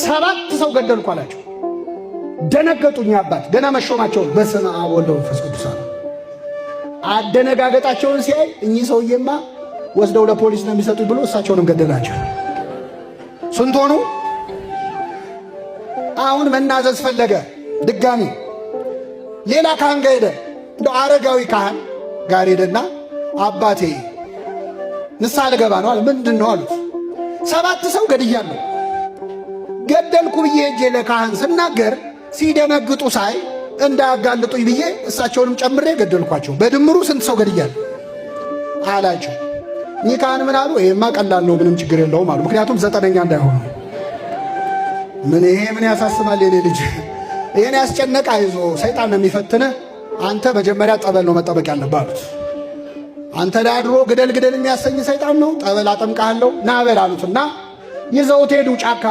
7 ሰው ገደልኩ አላቸው። ደነገጡኝ። አባት ገና መሾማቸውን በስመ አብ ወወልድ ወመንፈስ ቅዱስ አሉ። አደነጋገጣቸውን ሲያይ እኚህ ሰውዬማ ወስደው ለፖሊስ ነው የሚሰጡኝ ብሎ እሳቸውንም ገደላቸው። ስንት ሆኑ? አሁን መናዘዝ ፈለገ። ድጋሚ ሌላ ካህን ጋር ሄደ። እንደ አረጋዊ ካህን ጋር ሄደና አባቴ ንስሐ ልገባ ነው አለ። ምንድን ነው አሉት። 7 ሰው ገድያለሁ። ገደልኩ ብዬ ሄጄ ለካህን ስናገር ሲደነግጡ ሳይ እንዳያጋልጡኝ ብዬ እሳቸውንም ጨምሬ ገደልኳቸው። በድምሩ ስንት ሰው ገድያለሁ አላቸው። እኚህ ካህን ምን አሉ? ይሄማ ቀላል ነው፣ ምንም ችግር የለውም አሉ። ምክንያቱም 9ኛ እንዳይሆኑ። ምን ያሳስባል የኔ ልጅ፣ ይሄን ያስጨነቀ አይዞ፣ ሰይጣን ነው የሚፈትንህ። አንተ መጀመሪያ ጠበል ነው መጠበቅ ያለብህ አሉት። አንተ ላይ አድሮ ግደል ግደል የሚያሰኝ ሰይጣን ነው፣ ጠበል አጠምቃለሁ ና በል አሉትና ይዘውት ሄዱ። ጫካ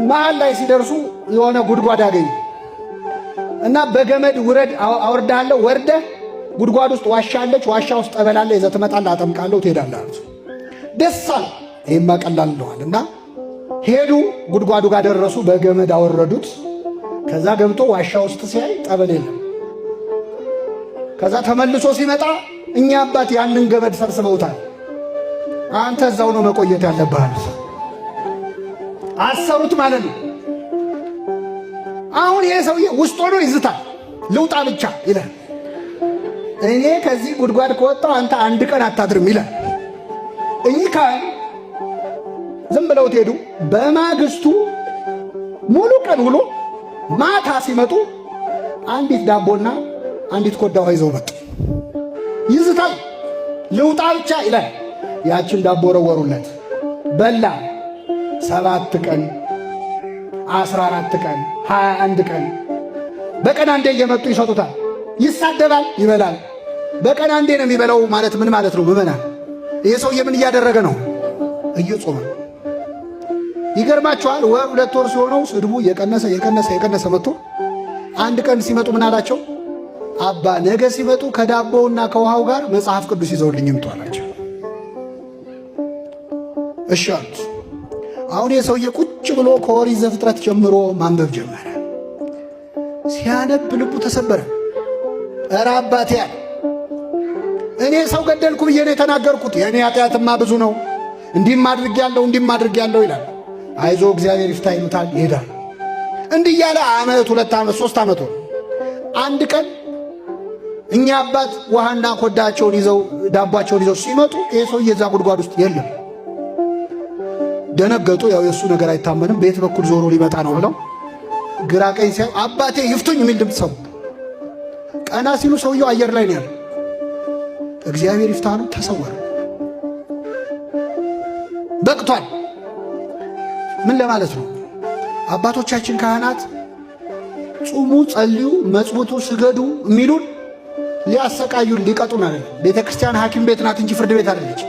መሃል ላይ ሲደርሱ የሆነ ጉድጓድ አገኙ እና በገመድ ውረድ አወርዳለሁ፣ ወርደህ ጉድጓድ ውስጥ ዋሻ አለች፣ ዋሻ ውስጥ ጠበል አለ፣ ይዘህ ትመጣለህ፣ አጠምቃለሁ፣ ትሄዳለህ አሉት። ደስ አለ። ይሄማ ቀላል ነዋል እና ሄዱ። ጉድጓዱ ጋር ደረሱ። በገመድ አወረዱት። ከዛ ገብቶ ዋሻ ውስጥ ሲያይ ጠበል የለም። ከዛ ተመልሶ ሲመጣ እኛ አባት ያንን ገመድ ሰብስበውታል። አንተ እዛው ነው መቆየት ያለብህ አሉት። አሰሩት ማለት ነው። አሁን ይሄ ሰውዬ ውስጥ ሆኖ ይዝታል። ልውጣ ብቻ ይላል። እኔ ከዚህ ጉድጓድ ከወጣው አንተ 1 ቀን አታድርም ይላል። እኚህ ካህን ዝም ብለው ሄዱ። በማግስቱ ሙሉ ቀን ውሎ ማታ ሲመጡ አንዲት ዳቦና አንዲት ኮዳ ውሃ ይዘው መጡ። ይዝታል። ልውጣ ብቻ ይላል። ያችን ዳቦ ወረወሩለት። በላ። 7 ቀን 14 ቀን 21 ቀን በቀን አንዴ እየመጡ ይሰጡታል። ይሳደባል፣ ይበላል። በቀን አንዴ ነው የሚበላው ማለት ምን ማለት ነው? ምዕመናን፣ ይሄ ሰውዬ ምን እያደረገ ነው? እየጾመ። ይገርማችኋል። 2 ወር ሲሆነው ስድቡ የቀነሰ መጥቶ አንድ ቀን ሲመጡ ምን አላቸው? አባ ነገ ሲመጡ ከዳቦውና ከውሃው ጋር መጽሐፍ ቅዱስ ይዘውልኝ ይምጡ አላቸው። እሺ አሉት። አሁን የሰውዬ ቁጭ ብሎ ከኦሪት ዘፍጥረት ጀምሮ ማንበብ ጀመረ። ሲያነብ ልቡ ተሰበረ። ኧረ አባቴ ያለ እኔ ሰው ገደልኩ ብዬ ነው የተናገርኩት። የእኔ ኃጢአትማ ብዙ ነው፣ እንዲህም አድርጌያለሁ ይላል። አይዞ እግዚአብሔር ይፍታ ይሉታል፣ ይሄዳል። እንዲህ እያለ 1 2 ዓመት 3 ዓመት ሆነ። አንድ ቀን እኛ አባት ውሃና ኮዳቸውን ይዘው ዳቧቸውን ይዘው ሲመጡ ይሄ ሰውዬ እዛ ጉድጓድ ውስጥ የለም። ደነገጡ። ያው የእሱ ነገር አይታመንም፣ ቤት በኩል ዞሮ ሊመጣ ነው ብለው ግራ ቀኝ ሲያዩ አባቴ ይፍቱኝ የሚል ድምፅ ሰሙ። ቀና ሲሉ ሰውየው አየር ላይ ነው ያለው። እግዚአብሔር ይፍታ ነው፣ ተሰወረ። በቅቷል። ምን ለማለት ነው? አባቶቻችን ካህናት ጹሙ፣ ጸልዩ፣ መጽውቱ፣ ስገዱ የሚሉን ሊያሰቃዩን ሊቀጡን አይደለም። ቤተ ክርስቲያን ሐኪም ቤት ናት እንጂ ፍርድ ቤት አይደለች።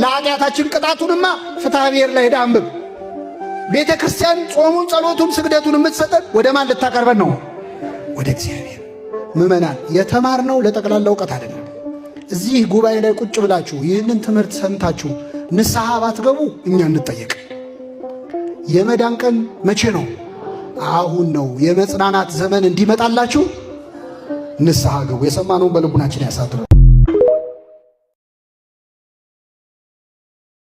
ለኃጢአታችን ቅጣቱንማ ፍትሐ ብሔር ላይ ሄዳ አንብብ። ቤተ ክርስቲያን ጾሙን፣ ጸሎቱን፣ ስግደቱን የምትሰጠን ወደ ማን ልታቀርበን ነው? ወደ እግዚአብሔር። ምዕመናን፣ የተማርነው ለጠቅላላ እውቀት አይደለም። እዚህ ጉባኤ ላይ ቁጭ ብላችሁ ይህንን ትምህርት ሰምታችሁ ንስሐ ባትገቡ እኛ እንጠየቅ። የመዳን ቀን መቼ ነው? አሁን ነው። የመጽናናት ዘመን እንዲመጣላችሁ ንስሐ ገቡ። የሰማነውን በልቡናችን ያሳድር።